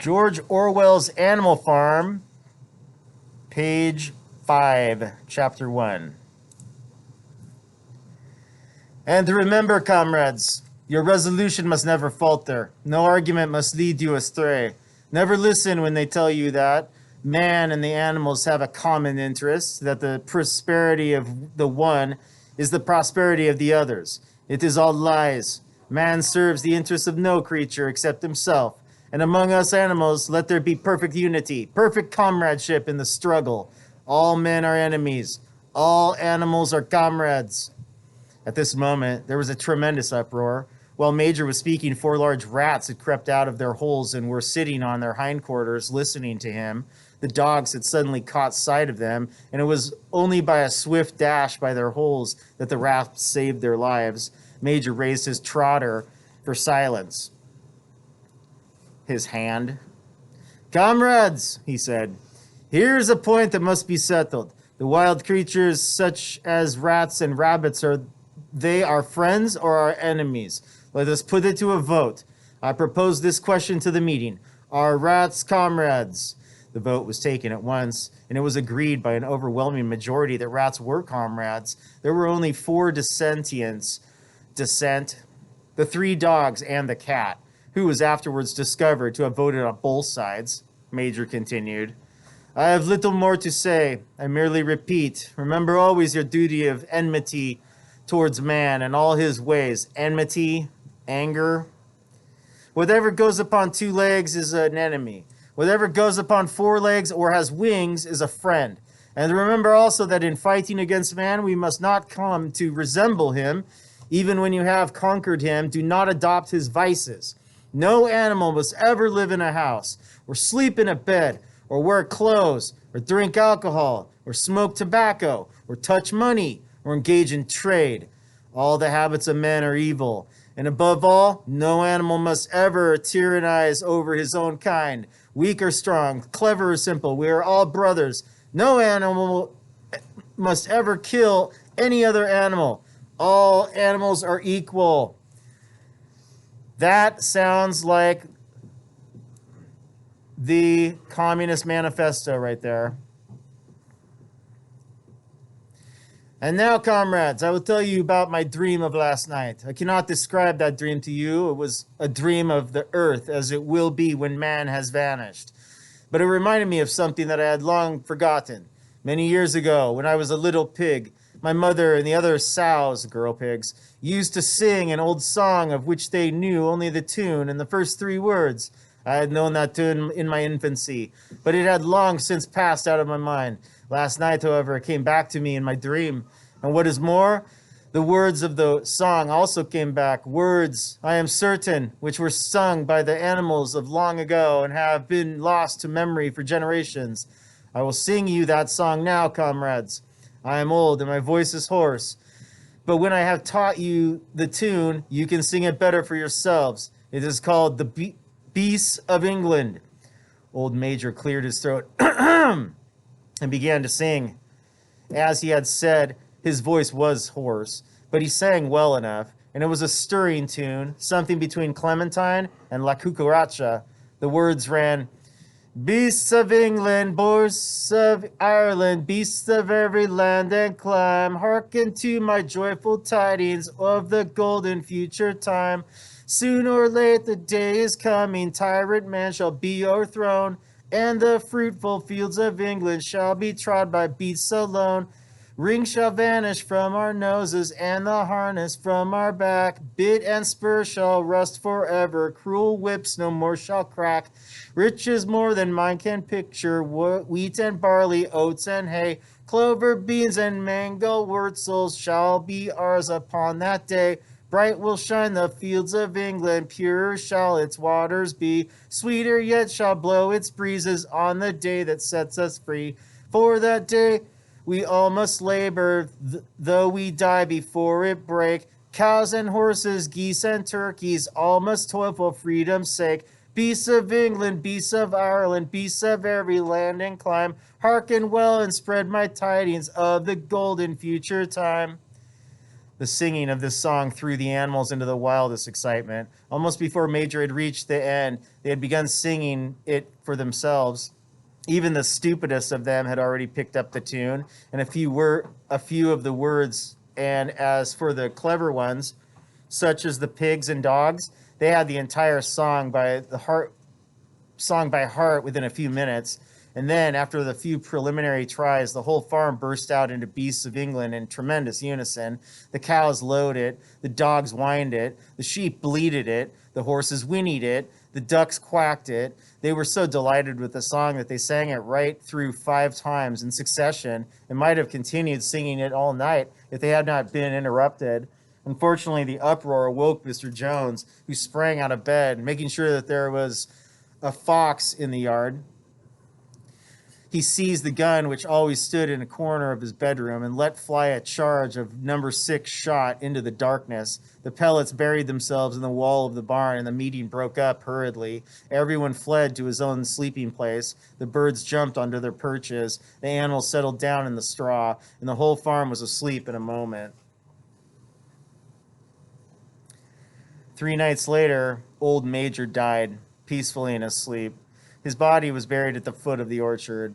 George Orwell's Animal Farm, page 5, chapter 1. And remember, comrades, your resolution must never falter. No argument must lead you astray. Never listen when they tell you that man and the animals have a common interest, that the prosperity of the one is the prosperity of the others. It is all lies. Man serves the interests of no creature except himself. And among us animals, let there be perfect unity, perfect comradeship in the struggle. All men are enemies. All animals are comrades. At this moment, there was a tremendous uproar. While Major was speaking, 4 large rats had crept out of their holes and were sitting on their hindquarters listening to him. The dogs had suddenly caught sight of them, and it was only by a swift dash by their holes that the rats saved their lives. Major raised his trotter for silence. His hand. "Comrades," he said, "here's a point that must be settled. The wild creatures such as rats and rabbits, are they our friends or our enemies? Let us put it to a vote. I propose this question to the meeting. Are rats comrades?" The vote was taken at once, and it was agreed by an overwhelming majority that rats were comrades. There were only 4 dissentients. The 3 dogs and the cat, who was afterwards discovered to have voted on both sides. Major continued, "I have little more to say. I merely repeat, remember always your duty of enmity towards man and all his ways. Enmity, anger. Whatever goes upon 2 legs is an enemy. Whatever goes upon 4 legs or has wings is a friend. And remember also that in fighting against man, we must not come to resemble him. Even when you have conquered him, do not adopt his vices. No animal must ever live in a house, or sleep in a bed, or wear clothes, or drink alcohol, or smoke tobacco, or touch money, or engage in trade. All the habits of men are evil. And above all, no animal must ever tyrannize over his own kind. Weak or strong, clever or simple, we are all brothers. No animal must ever kill any other animal. All animals are equal." That sounds like the Communist Manifesto right there. And now, comrades, I will tell you about my dream of last night. I cannot describe that dream to you. It was a dream of the earth as it will be when man has vanished. But it reminded me of something that I had long forgotten. Many years ago, when I was a little pig, my mother and the other sows, girl pigs, used to sing an old song of which they knew only the tune and the first 3 words. I had known that tune in my infancy, but it had long since passed out of my mind. Last night, however, it came back to me in my dream. And what is more, the words of the song also came back, words, I am certain, which were sung by the animals of long ago and have been lost to memory for generations. I will sing you that song now, comrades. I am old and my voice is hoarse. But when I have taught you the tune, you can sing it better for yourselves. It is called the Beasts of England. Old Major cleared his throat and began to sing. As he had said, his voice was hoarse, but he sang well enough, and it was a stirring tune, something between Clementine and La Cucaracha. The words ran, "Beasts of England, boars of Ireland, beasts of every land and clime, hearken to my joyful tidings of the golden future time. Soon or late the day is coming, tyrant man shall be o'erthrown, and the fruitful fields of England shall be trod by beasts alone. Rings shall vanish from our noses, and the harness from our back. Bit and spur shall rust forever, cruel whips no more shall crack. Riches more than mine can picture, wheat and barley, oats and hay, clover, beans, and mango wurzels shall be ours upon that day. Bright will shine the fields of England, purer shall its waters be, sweeter yet shall blow its breezes on the day that sets us free. For that day we all must labor, though we die before it break. Cows and horses, geese and turkeys, all must toil for freedom's sake. Beasts of England, beasts of Ireland, beasts of every land and clime, hearken well and spread my tidings of the golden future time." the singing of this song threw the animals into the wildest excitement. Almost before Major had reached the end, they had begun singing it for themselves. Even the stupidest of them had already picked up the tune, and a few of the words. And as for the clever ones, such as the pigs and dogs, they had the entire song by heart within a few minutes. And then, after the few preliminary tries, the whole farm burst out into Beasts of England in tremendous unison. The cows lowed it, the dogs whined it, the sheep bleated it, the horses whinnied it, the ducks quacked it. They were so delighted with the song that they sang it right through 5 times in succession, and might have continued singing it all night if they had not been interrupted. Unfortunately, the uproar awoke Mr. Jones, who sprang out of bed, making sure that there was a fox in the yard. He seized the gun, which always stood in a corner of his bedroom, and let fly a charge of number 6 shot into the darkness. The pellets buried themselves in the wall of the barn, and the meeting broke up hurriedly. Everyone fled to his own sleeping place. The birds jumped onto their perches. The animals settled down in the straw, and the whole farm was asleep in a moment. 3 nights later, old Major died, peacefully in his sleep. His body was buried at the foot of the orchard.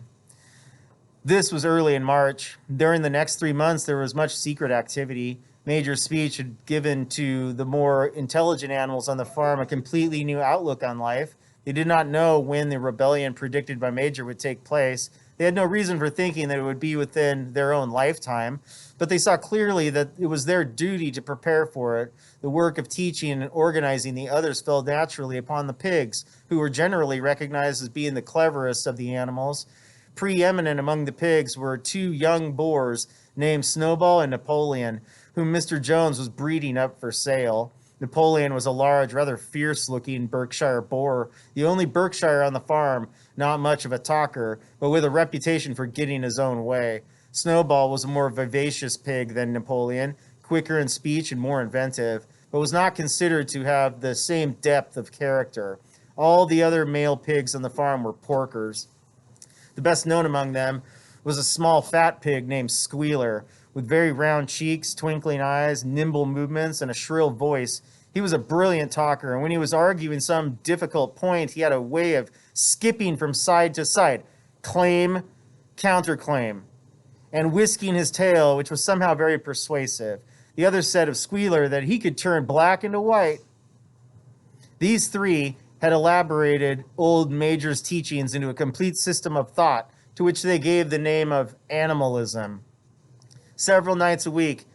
This was early in March. During the next 3 months, there was much secret activity. Major's speech had given to the more intelligent animals on the farm a completely new outlook on life. They did not know when the rebellion predicted by Major would take place. They had no reason for thinking that it would be within their own lifetime, but they saw clearly that it was their duty to prepare for it. The work of teaching and organizing the others fell naturally upon the pigs, who were generally recognized as being the cleverest of the animals. Preeminent among the pigs were 2 young boars named Snowball and Napoleon, whom Mr. Jones was breeding up for sale. Napoleon was a large, rather fierce-looking Berkshire boar, the only Berkshire on the farm, not much of a talker, but with a reputation for getting his own way. Snowball was a more vivacious pig than Napoleon, quicker in speech and more inventive, but was not considered to have the same depth of character. All the other male pigs on the farm were porkers. The best known among them was a small fat pig named Squealer, with very round cheeks, twinkling eyes, nimble movements, and a shrill voice. He was a brilliant talker, and when he was arguing some difficult point, he had a way of skipping from side to side, claim, counterclaim, and whisking his tail, which was somehow very persuasive. The others said of Squealer that he could turn black into white. These 3 had elaborated old Major's teachings into a complete system of thought, to which they gave the name of animalism. Several nights a week,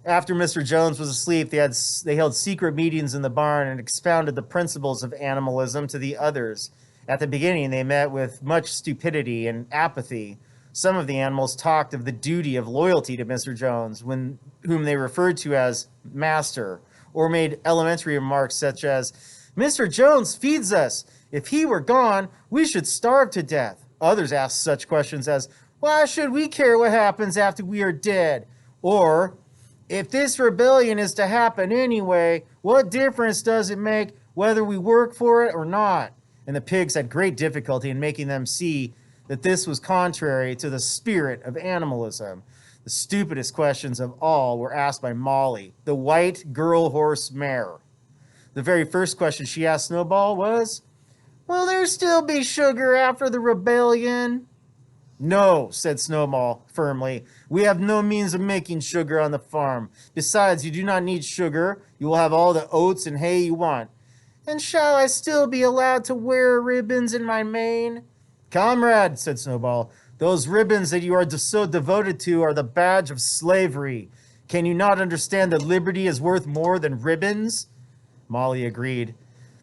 after Mr. Jones was asleep, they held secret meetings in the barn and expounded the principles of animalism to the others. At the beginning, they met with much stupidity and apathy. Some of the animals talked of the duty of loyalty to Mr. Jones, whom they referred to as Master, or made elementary remarks such as, "Mr. Jones feeds us. If he were gone, we should starve to death." Others asked such questions as, "Why should we care what happens after we are dead?" Or, "If this rebellion is to happen anyway, what difference does it make whether we work for it or not?" And the pigs had great difficulty in making them see that this was contrary to the spirit of animalism. The stupidest questions of all were asked by Molly, the white girl horse mare. The very first question she asked Snowball was, "Will there still be sugar after the rebellion?" "No," said Snowball firmly. "We have no means of making sugar on the farm. Besides, you do not need sugar. You will have all the oats and hay you want." "And shall I still be allowed to wear ribbons in my mane?" "Comrade," said Snowball, "those ribbons that you are so devoted to are the badge of slavery. Can you not understand that liberty is worth more than ribbons?" Molly agreed,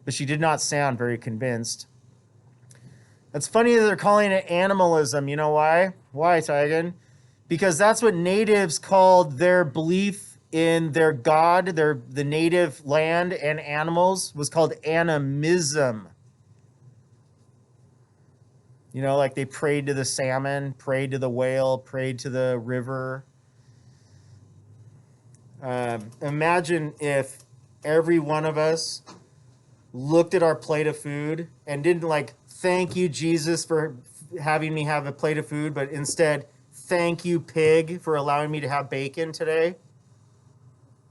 but she did not sound very convinced. It's funny that they're calling it animalism. You know why? Why, Tigan? Because that's what natives called their belief in their god, the native land and animals was called animism. You know, like they prayed to the salmon, prayed to the whale, prayed to the river. Imagine if every one of us looked at our plate of food and didn't like, "Thank you, Jesus, for having me have a plate of food," but instead, "Thank you, pig, for allowing me to have bacon today."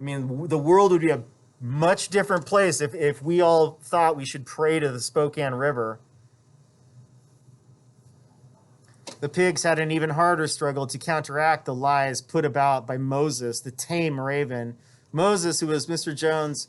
I mean, the world would be a much different place if we all thought we should pray to the Spokane River. The pigs had an even harder struggle to counteract the lies put about by Moses, the tame raven. Moses, who was Mr. Jones'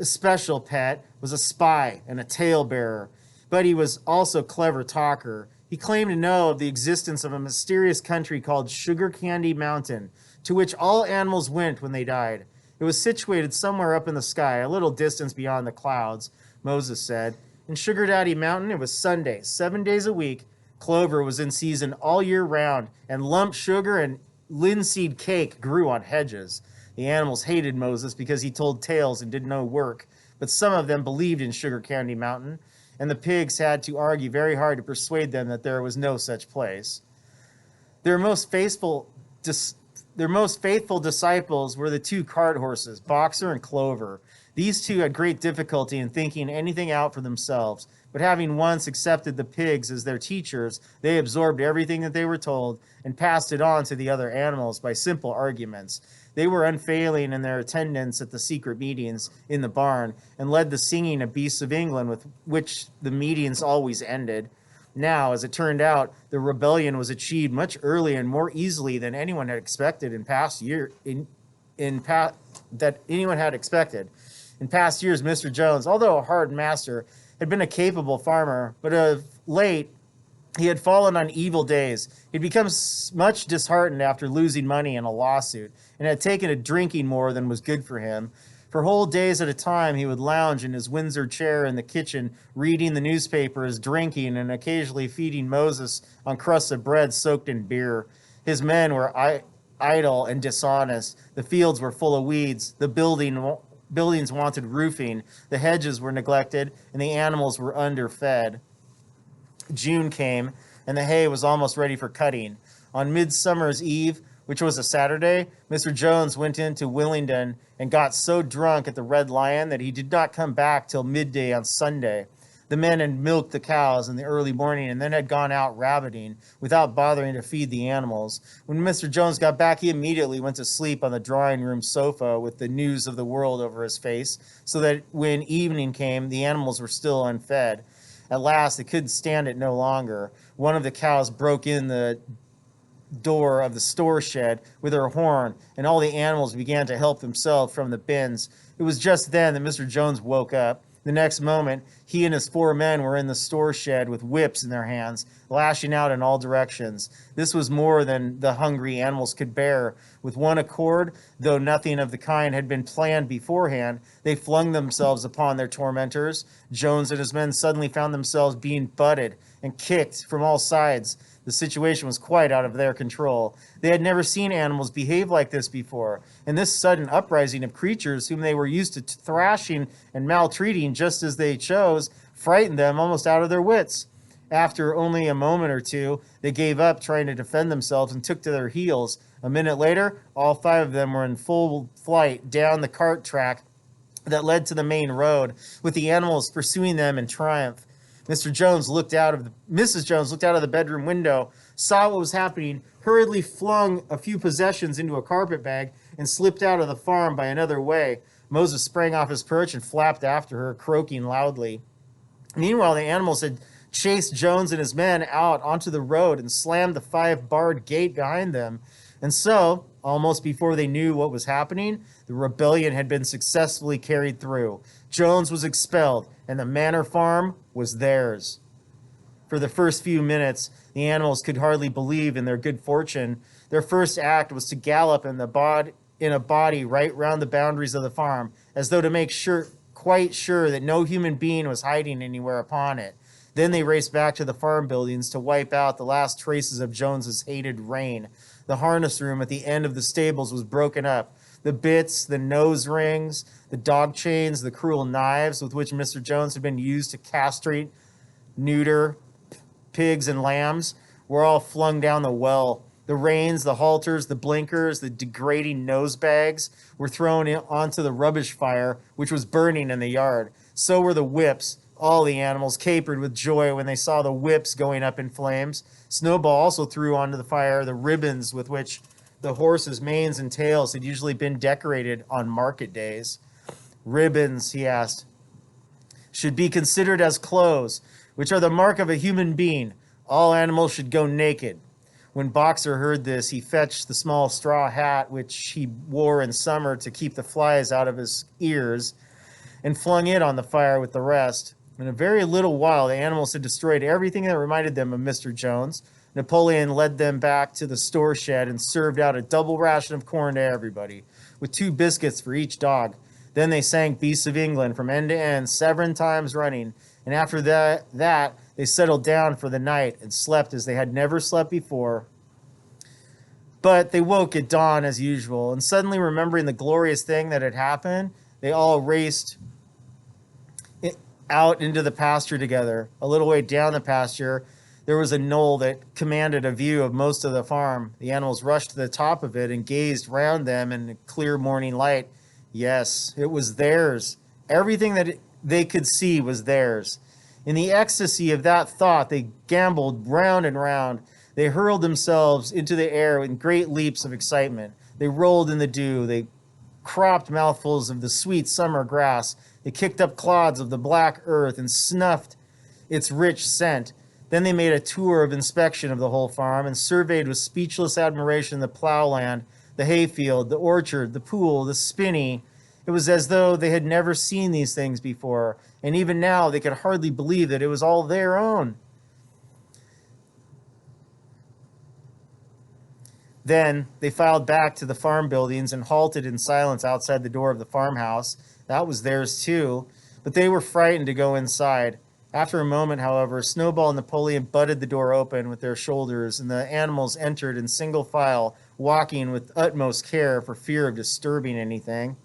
special pet, was a spy and a talebearer, but he was also a clever talker. He claimed to know of the existence of a mysterious country called Sugar Candy Mountain, to which all animals went when they died. It was situated somewhere up in the sky, a little distance beyond the clouds, Moses said. In Sugar Daddy Mountain, it was Sunday, 7 days a week. Clover was in season all year round, and lump sugar and linseed cake grew on hedges. The animals hated Moses because he told tales and did no work, but some of them believed in Sugar Candy Mountain, and the pigs had to argue very hard to persuade them that there was no such place. Their most faithful disciples were the two cart horses, Boxer and Clover. These two had great difficulty in thinking anything out for themselves, but having once accepted the pigs as their teachers, they absorbed everything that they were told and passed it on to the other animals by simple arguments. They were unfailing in their attendance at the secret meetings in the barn and led the singing of Beasts of England, with which the meetings always ended. Now, as it turned out, the rebellion was achieved much earlier and more easily than anyone had expected in past years. In past years, Mr. Jones, although a hard master, had been a capable farmer, but of late he had fallen on evil days. He'd become much disheartened after losing money in a lawsuit and had taken to drinking more than was good for him. For whole days at a time, he would lounge in his Windsor chair in the kitchen, reading the newspapers, drinking, and occasionally feeding Moses on crusts of bread soaked in beer. His men were idle and dishonest. The fields were full of weeds. The buildings wanted roofing. The hedges were neglected, and the animals were underfed. June came, and the hay was almost ready for cutting. On Midsummer's Eve, which was a Saturday, Mr. Jones went into Willingdon and got so drunk at the Red Lion that he did not come back till midday on Sunday. The men had milked the cows in the early morning and then had gone out rabbiting without bothering to feed the animals. When Mr. Jones got back, he immediately went to sleep on the drawing room sofa with the news of the world over his face, so that when evening came, the animals were still unfed. At last, they couldn't stand it no longer. One of the cows broke in the door of the store shed with her horn, and all the animals began to help themselves from the bins. It was just then that Mr. Jones woke up. The next moment, he and his 4 men were in the store shed with whips in their hands, lashing out in all directions. This was more than the hungry animals could bear. With one accord, though nothing of the kind had been planned beforehand, they flung themselves upon their tormentors. Jones and his men suddenly found themselves being butted and kicked from all sides. The situation was quite out of their control. They had never seen animals behave like this before, and this sudden uprising of creatures whom they were used to thrashing and maltreating just as they chose frightened them almost out of their wits. After only a moment or two, they gave up trying to defend themselves and took to their heels. A minute later, all 5 of them were in full flight down the cart track that led to the main road, with the animals pursuing them in triumph. Mrs. Jones looked out of the bedroom window, saw what was happening, hurriedly flung a few possessions into a carpet bag, and slipped out of the farm by another way. Moses sprang off his perch and flapped after her, croaking loudly. Meanwhile, the animals had chased Jones and his men out onto the road and slammed the 5-barred gate behind them. And so, almost before they knew what was happening, the rebellion had been successfully carried through. Jones was expelled, and the manor farm was theirs. For the first few minutes, the animals could hardly believe in their good fortune. Their first act was to gallop in a body right round the boundaries of the farm, as though to make quite sure that no human being was hiding anywhere upon it. Then they raced back to the farm buildings to wipe out the last traces of Jones's hated reign. The harness room at the end of the stables was broken up. The bits, the nose rings, the dog chains, the cruel knives with which Mr. Jones had been used to castrate, neuter pigs and lambs were all flung down the well. The reins, the halters, the blinkers, the degrading nose bags were thrown onto the rubbish fire, which was burning in the yard. So were the whips. All the animals capered with joy when they saw the whips going up in flames. Snowball also threw onto the fire the ribbons with which the horses' manes and tails had usually been decorated on market days. Ribbons, he asked, should be considered as clothes, which are the mark of a human being. All animals should go naked. When Boxer heard this, he fetched the small straw hat which he wore in summer to keep the flies out of his ears and flung it on the fire with the rest. In a very little while, the animals had destroyed everything that reminded them of Mr. Jones. Napoleon led them back to the store shed and served out a double ration of corn to everybody, with 2 biscuits for each dog. Then they sang Beasts of England from end to end 7 times running, and after that they settled down for the night and slept as they had never slept before. But they woke at dawn as usual, and suddenly remembering the glorious thing that had happened, they all raced out into the pasture together. A little way down the pasture, there was a knoll that commanded a view of most of the farm. The animals rushed to the top of it and gazed round them in the clear morning light. Yes, it was theirs. Everything that they could see was theirs. In the ecstasy of that thought, they gamboled round and round. They hurled themselves into the air in great leaps of excitement. They rolled in the dew. They cropped mouthfuls of the sweet summer grass. They kicked up clods of the black earth and snuffed its rich scent. Then they made a tour of inspection of the whole farm and surveyed with speechless admiration the plowland, the hayfield, the orchard, the pool, the spinney. It was as though they had never seen these things before, and even now they could hardly believe that it was all their own. Then they filed back to the farm buildings and halted in silence outside the door of the farmhouse. That was theirs too, but they were frightened to go inside. After a moment, however, Snowball and Napoleon butted the door open with their shoulders, and the animals entered in single file, walking with utmost care for fear of disturbing anything.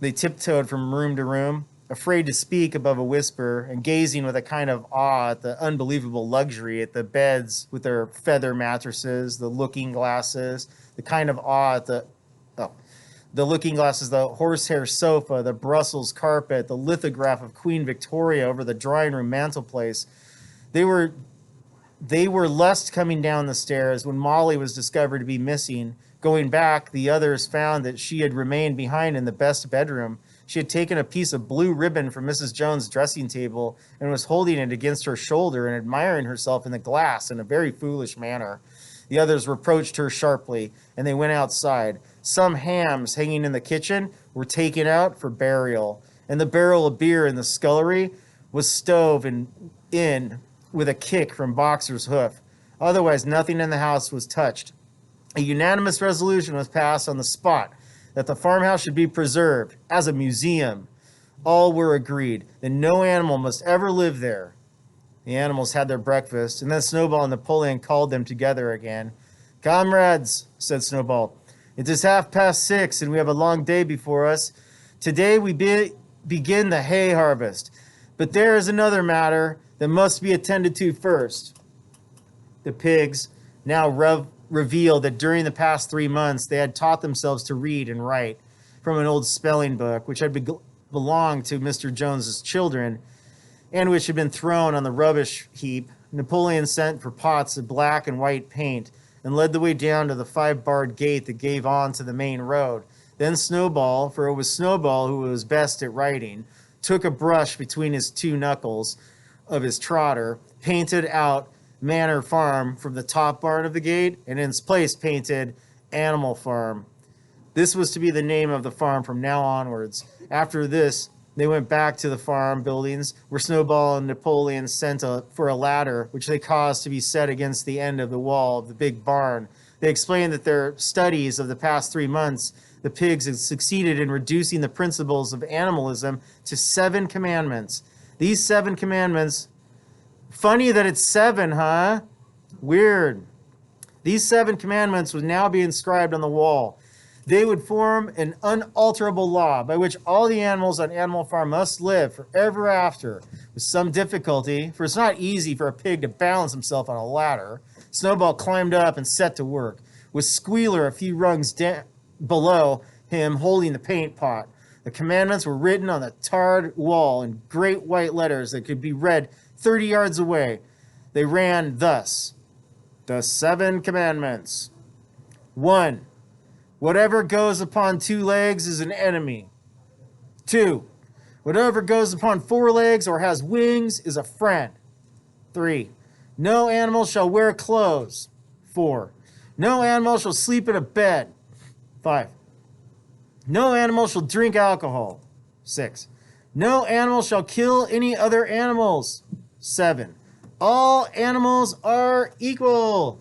They tiptoed from room to room, afraid to speak above a whisper, and gazing with a kind of awe at the unbelievable luxury, at the beds with their feather mattresses, the looking glasses, the kind of awe at the looking glasses, the horsehair sofa, the Brussels carpet, the lithograph of Queen Victoria over the drawing room mantelpiece. They were lust coming down the stairs when Molly was discovered to be missing. Going back, the others found that she had remained behind in the best bedroom. She had taken a piece of blue ribbon from Mrs. Jones' dressing table and was holding it against her shoulder and admiring herself in the glass in a very foolish manner. The others reproached her sharply, and they went outside. Some hams hanging in the kitchen were taken out for burial, and the barrel of beer in the scullery was stove in with a kick from Boxer's hoof. Otherwise, nothing in the house was touched. A unanimous resolution was passed on the spot that the farmhouse should be preserved as a museum. All were agreed that no animal must ever live there. The animals had their breakfast, and then Snowball and Napoleon called them together again. "Comrades," said Snowball, "it is 6:30, and we have a long day before us. Today we begin the hay harvest. But there is another matter that must be attended to first." The pigs now revealed that during the past 3 months they had taught themselves to read and write from an old spelling book which had belonged to Mr. Jones's children and which had been thrown on the rubbish heap. Napoleon sent for pots of black and white paint and led the way down to the 5-barred gate that gave on to the main road. Then Snowball, for it was Snowball who was best at writing, took a brush between his 2 knuckles of his trotter, painted out Manor Farm from the top barn of the gate, and in its place painted Animal Farm. This was to be the name of the farm from now onwards. After this, they went back to the farm buildings, where Snowball and Napoleon sent for a ladder, which they caused to be set against the end of the wall of the big barn. They explained that their studies of the past 3 months, the pigs had succeeded in reducing the principles of animalism to 7 commandments. These 7 commandments, funny that it's 7, huh? Weird. These 7 commandments would now be inscribed on the wall. They would form an unalterable law by which all the animals on Animal Farm must live forever after, with some difficulty, for it's not easy for a pig to balance himself on a ladder. Snowball climbed up and set to work, with Squealer a few rungs below him holding the paint pot. The commandments were written on the tarred wall in great white letters that could be read 30 yards away. They ran thus: "The 7 commandments. 1. Whatever goes upon 2 legs is an enemy. 2. Whatever goes upon 4 legs or has wings is a friend. 3. No animal shall wear clothes. 4. No animal shall sleep in a bed. 5. No animal shall drink alcohol. 6. No animal shall kill any other animals. 7. All animals are equal.